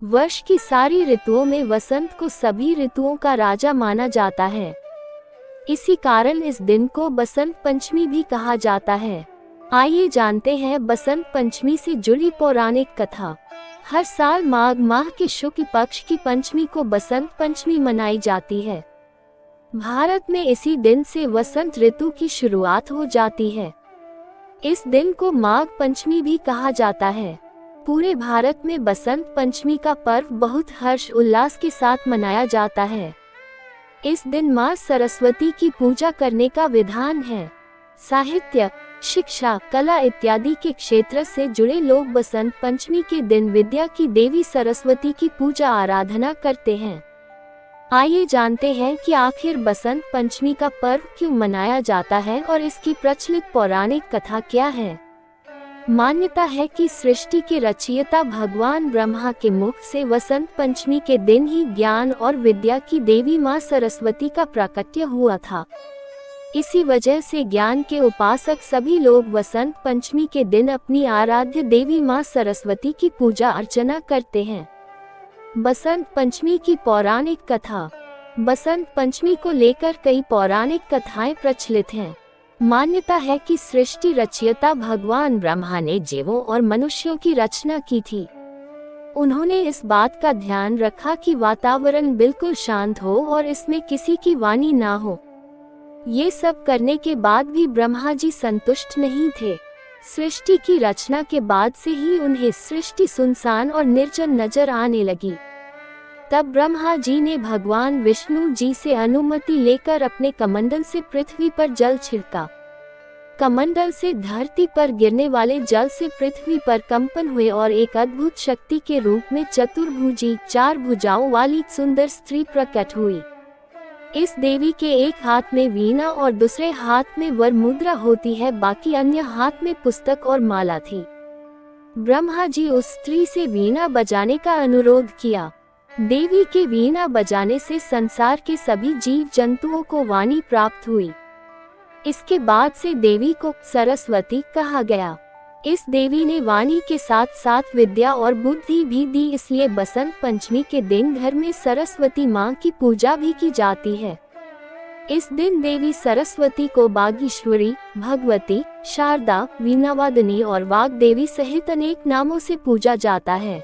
वर्ष की सारी ऋतुओं में वसंत को सभी ऋतुओं का राजा माना जाता है। इसी कारण इस दिन को बसंत पंचमी भी कहा जाता है। आइए जानते हैं बसंत पंचमी से जुड़ी पौराणिक कथा। हर साल माघ माह के शुक्ल पक्ष की पंचमी को बसंत पंचमी मनाई जाती है। भारत में इसी दिन से वसंत ऋतु की शुरुआत हो जाती है। इस दिन को माघ पंचमी भी कहा जाता है। पूरे भारत में बसंत पंचमी का पर्व बहुत हर्ष उल्लास के साथ मनाया जाता है। इस दिन मां सरस्वती की पूजा करने का विधान है। साहित्य, शिक्षा, कला इत्यादि के क्षेत्र से जुड़े लोग बसंत पंचमी के दिन विद्या की देवी सरस्वती की पूजा आराधना करते हैं। आइए जानते हैं कि आखिर बसंत पंचमी का पर्व क्यों मनाया जाता है और इसकी प्रचलित पौराणिक कथा क्या है। मान्यता है कि सृष्टि के रचयिता भगवान ब्रह्मा के मुख से वसंत पंचमी के दिन ही ज्ञान और विद्या की देवी मां सरस्वती का प्राकट्य हुआ था। इसी वजह से ज्ञान के उपासक सभी लोग वसंत पंचमी के दिन अपनी आराध्य देवी मां सरस्वती की पूजा अर्चना करते हैं। बसंत पंचमी की पौराणिक कथा। बसंत पंचमी को लेकर कई पौराणिक कथाएं प्रचलित हैं। मान्यता है कि सृष्टि रचयिता भगवान ब्रह्मा ने जीवों और मनुष्यों की रचना की थी। उन्होंने इस बात का ध्यान रखा कि वातावरण बिल्कुल शांत हो और इसमें किसी की वाणी ना हो। ये सब करने के बाद भी ब्रह्मा जी संतुष्ट नहीं थे। सृष्टि की रचना के बाद से ही उन्हें सृष्टि सुनसान और निर्जन नजर आने लगी। तब ब्रह्मा जी ने भगवान विष्णु जी से अनुमति लेकर अपने कमंडल से पृथ्वी पर जल छिड़का। कमंडल से धरती पर गिरने वाले जल से पृथ्वी पर कंपन हुए और एक अद्भुत शक्ति के रूप में चतुर्भुजी 4 भुजाओं वाली सुंदर स्त्री प्रकट हुई। इस देवी के एक हाथ में वीणा और दूसरे हाथ में वर मुद्रा होती है, बाकी अन्य हाथ में पुस्तक और माला थी। ब्रह्मा जी उस स्त्री से वीणा बजाने का अनुरोध किया। देवी के वीणा बजाने से संसार के सभी जीव जंतुओं को वाणी प्राप्त हुई। इसके बाद से देवी को सरस्वती कहा गया। इस देवी ने वाणी के साथ साथ विद्या और बुद्धि भी दी, इसलिए बसंत पंचमी के दिन घर में सरस्वती मां की पूजा भी की जाती है। इस दिन देवी सरस्वती को बागीश्वरी, भगवती, शारदा, वीणावादिनी और वाग्देवी सहित अनेक नामों से पूजा जाता है।